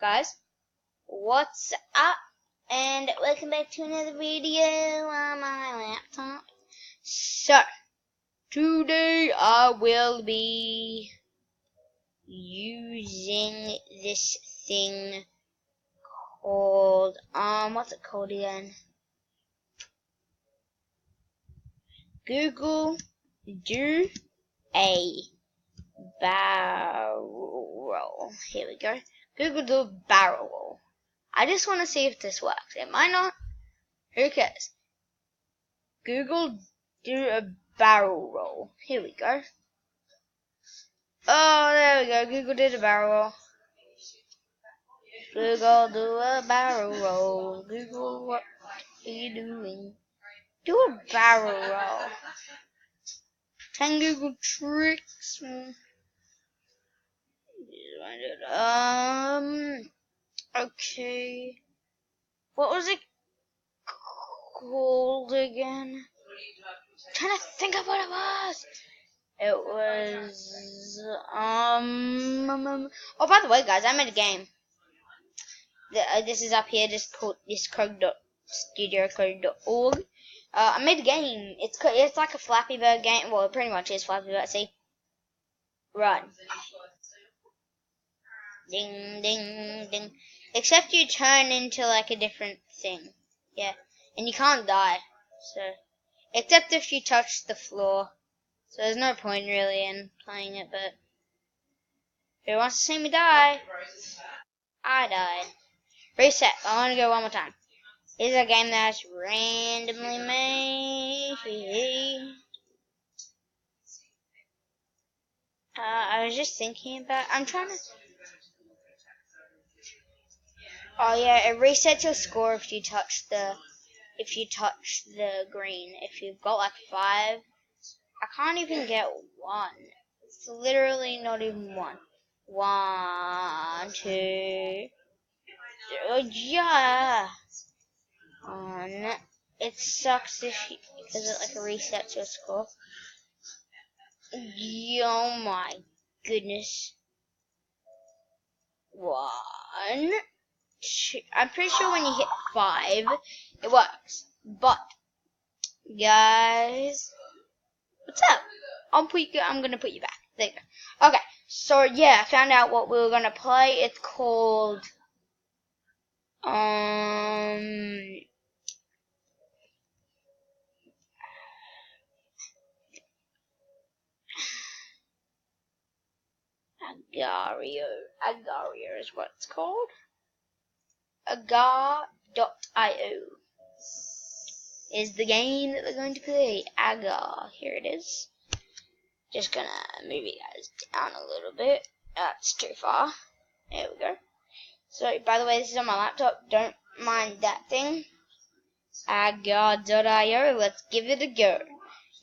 Guys, what's up? And welcome back to another video on my laptop. So, today I will be using this thing called, what's it called again? Google Do a Barrel Roll. Here we go. Google Do a Barrel Roll. I just want to see if this works. It might not. Who cares? Google Do a Barrel Roll. Here we go. Oh, there we go. Google did a barrel roll. Google do a barrel roll. Google, what are you doing? Do a barrel roll. 10 Google tricks. Okay. What was it called again? I'm trying to think of what it was. It was, oh, by the way, guys, I made a game. This is up here, just called discode.studiocode.org. I made a game. It's like a Flappy Bird game. Well, it pretty much is Flappy Bird. See? Run. Ding, ding, ding. Except you turn into like a different thing. Yeah. And you can't die. So, except if you touch the floor. So there's no point really in playing it, but who wants to see me die? I died. Reset. I want to go one more time. This is a game that's randomly made. I was just thinking about. I'm trying to. Oh yeah, it resets your score if you touch the green. If you've got like 5, I can't even get 1. It's literally not even 1. 1, 2. Yeah. It sucks because it like resets your score. Oh my goodness. 1, 2. I'm pretty sure when you hit 5, it works. But guys, what's up? I'm gonna put you back. There you go. Okay. So yeah, I found out what we were gonna play. It's called Agario is what it's called. Agar.io is the game that we're going to play. Agar. Here it is. Just gonna move you guys down a little bit. That's too far. There we go. So, by the way, this is on my laptop. Don't mind that thing. Agar.io. Let's give it a go.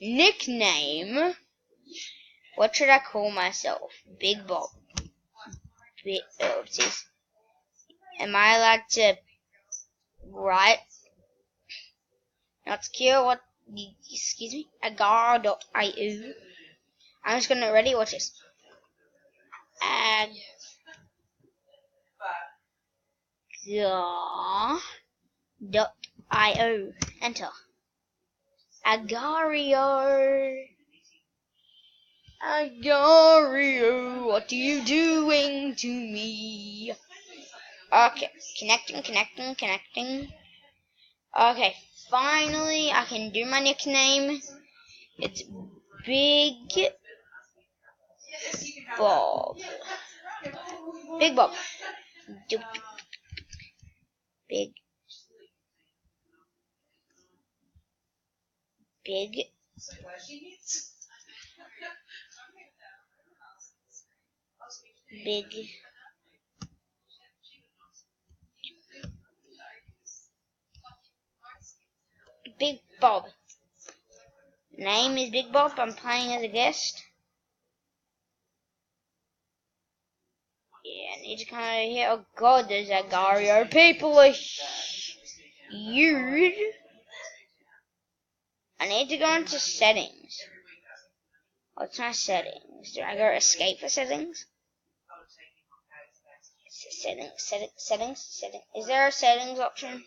Nickname. What should I call myself? Big Bob. Oopsies. Am I allowed to write? Not secure. What? Excuse me. Agar.io. I'm just gonna ready. Watch this. Agar.io. Enter. Agario. Agario, what are you doing to me? Okay, connecting. Okay, finally I can do my nickname. It's Big Bob. Big Bob. Big Bob. Name is Big Bob. I'm playing as a guest. Yeah, I need to come over here. Oh god, there's Agario. People are huge. I need to go into settings. What's my settings? Do I go escape for settings? Settings. Is there a settings option?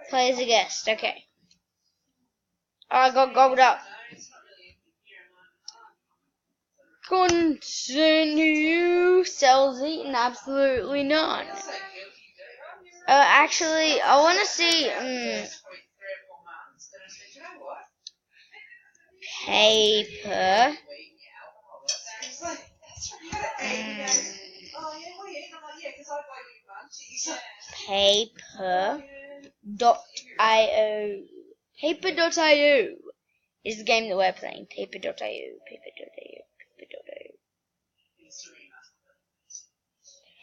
Play as a guest. Okay. Oh, I got gobbled up. Continue. Cells eaten. Absolutely none. Actually, I want to see. Paper. Paper.io. Paper.io is the game that we're playing. Paper.io. Paper.io.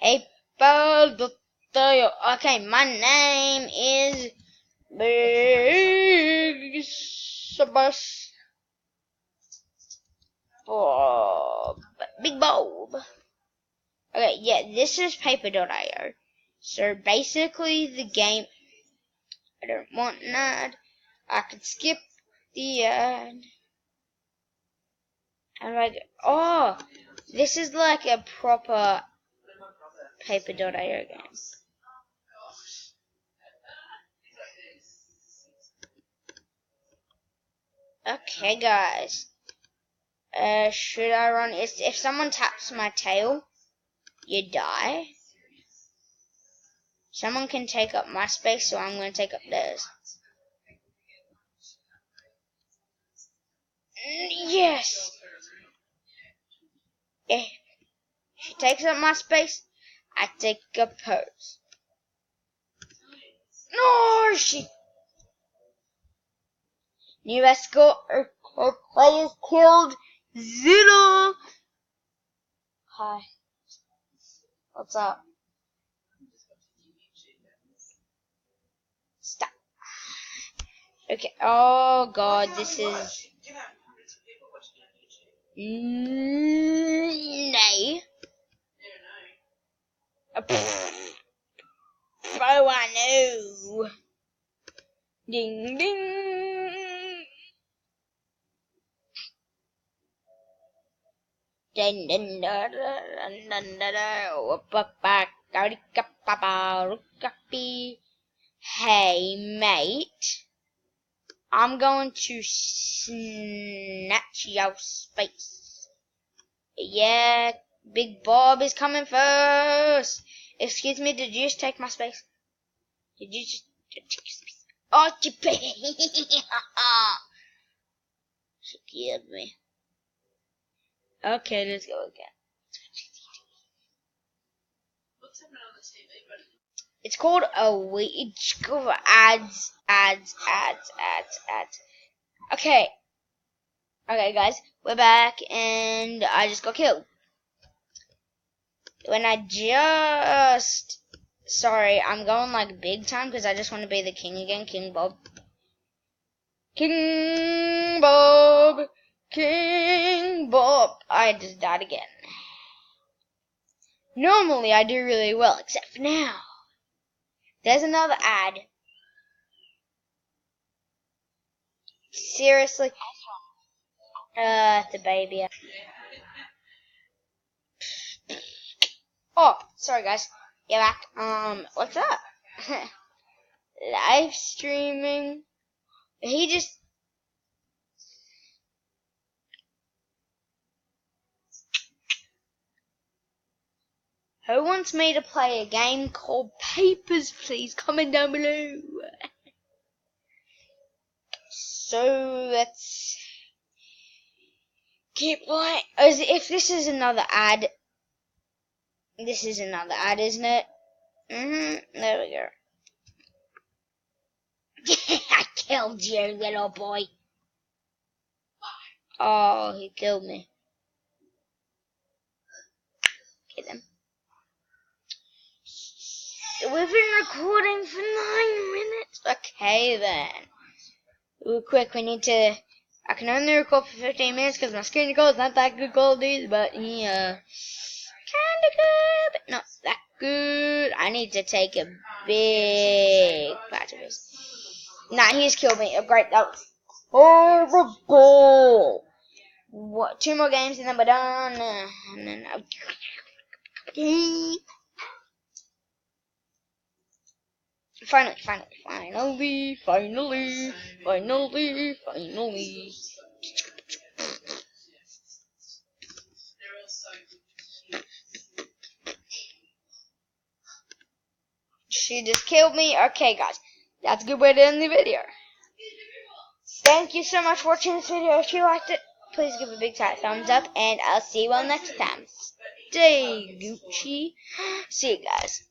Paper.io. Okay, my name is Big Sabas Bob. Big Bob. Okay, yeah, this is Paper.io. So basically the game, I don't want an ad. I could skip the ad. And like, oh, this is like a proper Paper.io game. Okay, guys. Should I run? If someone taps my tail, you die. Someone can take up my space, so I'm going to take up theirs. Yes! If she takes up my space, I take up hers. No, she... New escort players killed Zilla. Hi. What's up? Stop. Okay. Oh god, this is... Nay. Oh, I know. Ding, ding. Dun, dun, dun, dun, dun, dun, dun. Hey, mate. I'm going to snatch your space. Yeah, Big Bob is coming first. Excuse me, did you just take my space? Did you just take your space? Oh, she She killed me. Okay, let's go again. What's happening on the TV, buddy? It's called a witch. Ads. Okay. Okay, guys, we're back, and I just got killed. Sorry, I'm going like big time because I just want to be the king again, King Bob. King Bob. I just died again. Normally I do really well, except for now. There's another ad. Seriously. The baby. Oh, sorry guys. You're back. What's up? Live streaming. He just... Who wants me to play a game called Papers, please? Comment down below. So let's keep like, as if this is another ad. This is another ad, isn't it? There we go. I killed you, little boy. Oh, he killed me. Get him. We've been recording for 9 minutes. Okay then. Real quick, we need to... I can only record for 15 minutes because my screen record's not that good quality, but yeah, kinda good, but not that good. I need to take a big batch of this. Nah, he just killed me. Oh, great, that was horrible. What? 2 more games and then we're done. And then finally. She just killed me. Okay, guys. That's a good way to end the video. Thank you so much for watching this video. If you liked it, please give a big fat thumbs up. And I'll see you all next time. Stay Gucci. See you guys.